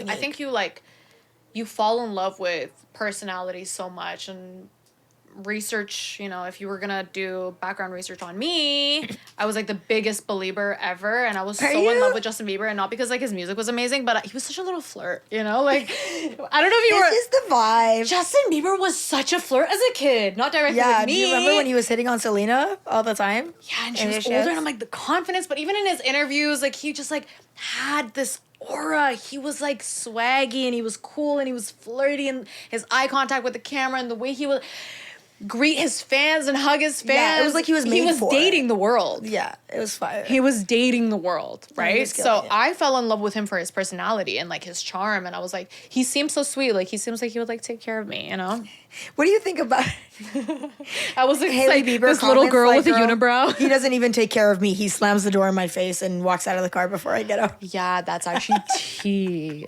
I think you fall in love with personality so much and research, if you were gonna do background research on me, I was like the biggest believer ever, and I was so in love with Justin Bieber, and not because like his music was amazing, but he was such a little flirt, like I don't know if you were. This is the vibe. Justin Bieber was such a flirt as a kid, not directly with me. Do you remember when he was hitting on Selena all the time? Yeah, and she was older, and I'm like the confidence, but even in his interviews, like he just like had this aura. He was like swaggy, and he was cool, and he was flirty, and his eye contact with the camera, and the way he would greet his fans and hug his fans. Yeah, it was like he was dating the world. Yeah, it was fire. He was dating the world, right? So it. I fell in love with him for his personality and like his charm, and I was like, he seems so sweet. Like he seems like he would like take care of me, What do you think about I was like, Hailey Bieber this little girl with a unibrow? He doesn't even take care of me. He slams the door in my face and walks out of the car before I get out. Yeah, that's actually tea.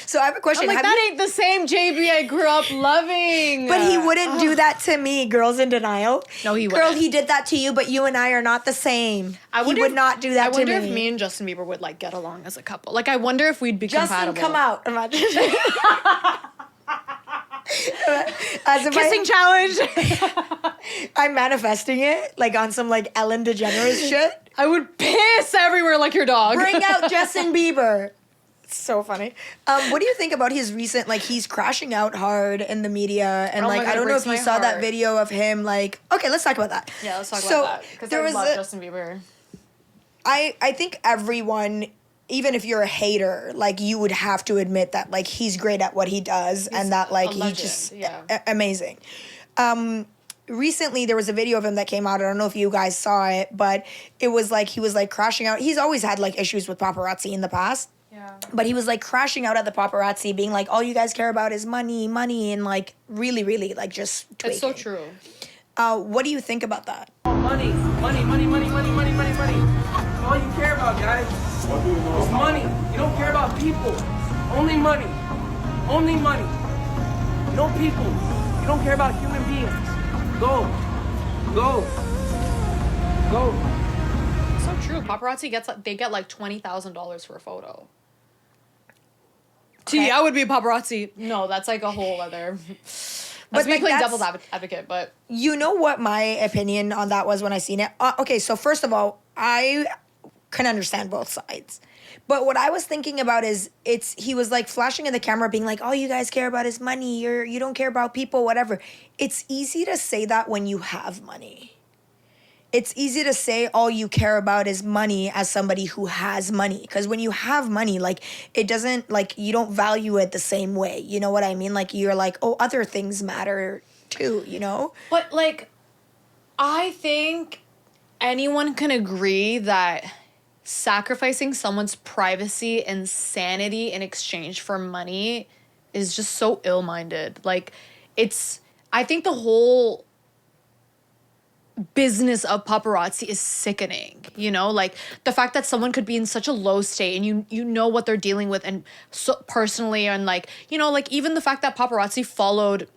So I have a question. I'm like, that ain't the same JB I grew up loving. But he wouldn't do that to me. Girls in denial. No, he wouldn't. Girl, he did that to you, but you and I are not the same. He would not do that to me. I wonder if me and Justin Bieber would like get along as a couple. Like I wonder if we'd be compatible. Justin, come out. Imagine. Kissing challenge. I'm manifesting it like on some like Ellen DeGeneres shit. I would piss everywhere like your dog. Bring out Justin Bieber. It's so funny. What do you think about his recent, like, he's crashing out hard in the media, and like, I don't know if you saw that video of him, like, okay, let's talk about that. Yeah, let's talk about that. Because I love Justin Bieber. I think everyone, even if you're a hater, like, you would have to admit that, like, he's great at what he does, and that, like, he's just amazing. Recently, there was a video of him that came out. I don't know if you guys saw it, but it was like, he was, like, crashing out. He's always had, like, issues with paparazzi in the past. Yeah. But he was, like, crashing out at the paparazzi, being like, all you guys care about is money, and, like, really, really, like, just tweaking. It's so true. What do you think about that? Money. All you care about, guys, is money. You don't care about people. Only money. No people. You don't care about human beings. Go. So true. Paparazzi get like $20,000 for a photo. Okay. Gee, I would be a paparazzi. No, that's like a whole other. But me playing devil's advocate, but you know what my opinion on that was when I seen it. Okay, so first of all, I can understand both sides. But what I was thinking about is he was like flashing in the camera being like, all you guys care about is money, you don't care about people, whatever. It's easy to say that when you have money. It's easy to say all you care about is money as somebody who has money. Because when you have money, like, it doesn't, like, you don't value it the same way. You know what I mean? Like, you're like, oh, other things matter too, you know? But, like, I think anyone can agree that sacrificing someone's privacy and sanity in exchange for money is just so ill-minded. Like, I think the whole business of paparazzi is sickening, like the fact that someone could be in such a low state and you know what they're dealing with, and so personally, and like, like even the fact that paparazzi followed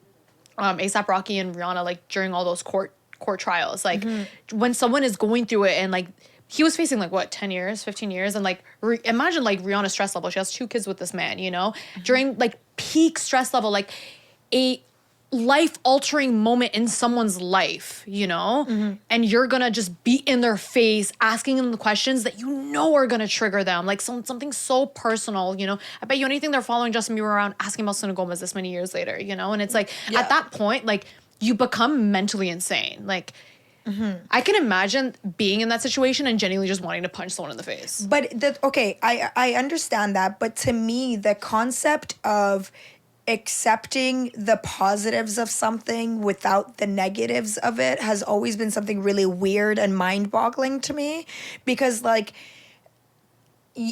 A$AP Rocky and Rihanna, like during all those court trials, like when someone is going through it, and like he was facing like what, 10 years, 15 years, and like imagine like Rihanna's stress level. She has 2 kids with this man, during like peak stress level, like a life-altering moment in someone's life, and you're gonna just be in their face asking them the questions that are gonna trigger them, like something so personal, I bet you anything they're following Justin Bieber around asking about Selena Gomez this many years later, and it's like, at that point, like, you become mentally insane. Like, I can imagine being in that situation and genuinely just wanting to punch someone in the face. But, I understand that, but to me, the concept of accepting the positives of something without the negatives of it has always been something really weird and mind-boggling to me, because like,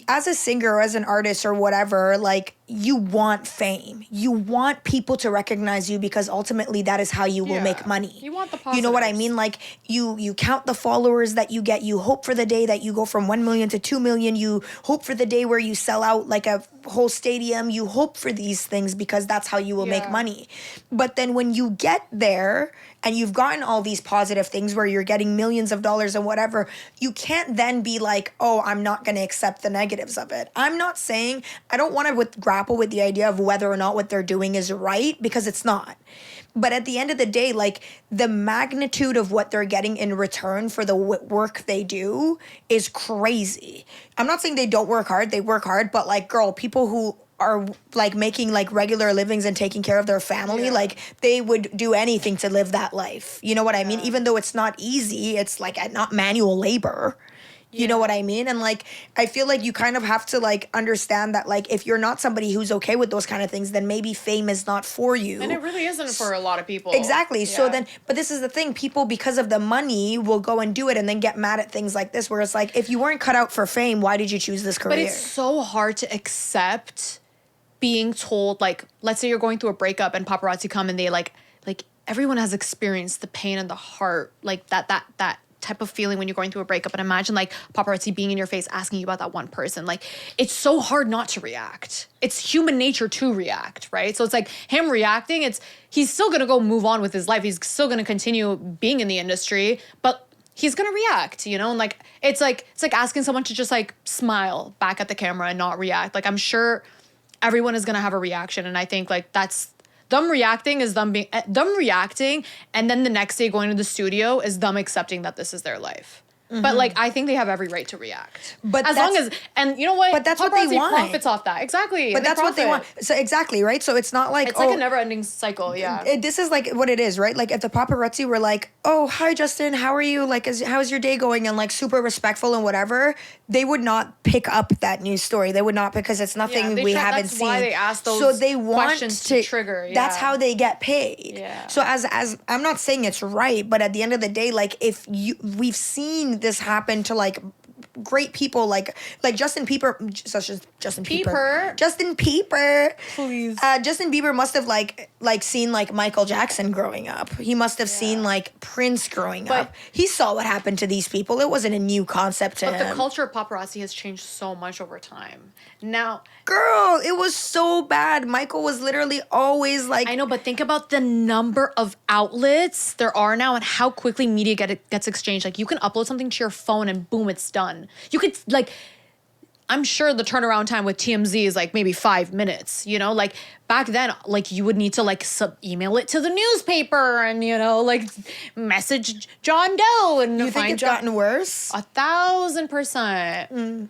as a singer or as an artist or whatever, like, you want fame. You want people to recognize you, because ultimately that is how you will make money. You want the positives. You know what I mean? Like, you count the followers that you get. You hope for the day that you go from 1 million to 2 million. You hope for the day where you sell out like a whole stadium. You hope for these things because that's how you will make money. But then when you get there and you've gotten all these positive things where you're getting millions of dollars and whatever, you can't then be like, oh, I'm not going to accept the negatives of it. I'm not saying, I don't want to grab grapple with the idea of whether or not what they're doing is right, because it's not. But at the end of the day, like, the magnitude of what they're getting in return for the work they do is crazy. I'm not saying they don't work hard. They work hard. But, like, girl, people who are, like, making, like, regular livings and taking care of their family, like, they would do anything to live that life. You know what I mean? Even though it's not easy, it's, like, not manual labor. You know what I mean? And, like, I feel like you kind of have to, like, understand that, like, if you're not somebody who's okay with those kind of things, then maybe fame is not for you. And it really isn't for a lot of people. Exactly. So then, but this is the thing. People, because of the money, will go and do it and then get mad at things like this, where it's like, if you weren't cut out for fame, why did you choose this career? But it's so hard to accept being told, like, let's say you're going through a breakup and paparazzi come and they, like, everyone has experienced the pain and the heart, like, that type of feeling when you're going through a breakup. And imagine, like, paparazzi being in your face asking you about that one person. Like, it's so hard not to react. It's human nature to react, right? So it's like him reacting, he's still gonna go move on with his life. He's still gonna continue being in the industry, but he's gonna react, you know? And, like, it's like asking someone to just, like, smile back at the camera and not react. Like, I'm sure everyone is gonna have a reaction. And I think, like, that's them reacting, and then the next day going to the studio is them accepting that this is their life. But, like, I think they have every right to react. But as long as, and you know what? But that's what they want. Profits off that. Exactly. But that's what they want. So exactly, right? So it's not like, it's like a never-ending cycle, this is like what it is, right? Like, if the paparazzi were like, oh, hi, Justin, how are you? Like, how's your day going? And, like, super respectful and whatever, they would not pick up that news story. They would not, because it's nothing we haven't seen. That's why they ask those so they want questions to trigger. That's how they get paid. Yeah. So as I'm not saying it's right, but at the end of the day, like, we've seen this happen to, like, great people like Justin Bieber. Justin Bieber. Please. Justin Bieber must have like seen, like, Michael Jackson growing up. He must have seen, like, Prince growing up. He saw what happened to these people. It wasn't a new concept to him. But the culture of paparazzi has changed so much over time. Now, girl, it was so bad. Michael was literally always like, I know, but think about the number of outlets there are now and how quickly media gets exchanged. Like, you can upload something to your phone and boom, it's done. You could, like, I'm sure the turnaround time with TMZ is, like, maybe 5 minutes, you know? Like, back then, like, you would need to, like, email it to the newspaper and, you know, like, message John Doe and you think it's gotten worse? 1,000%.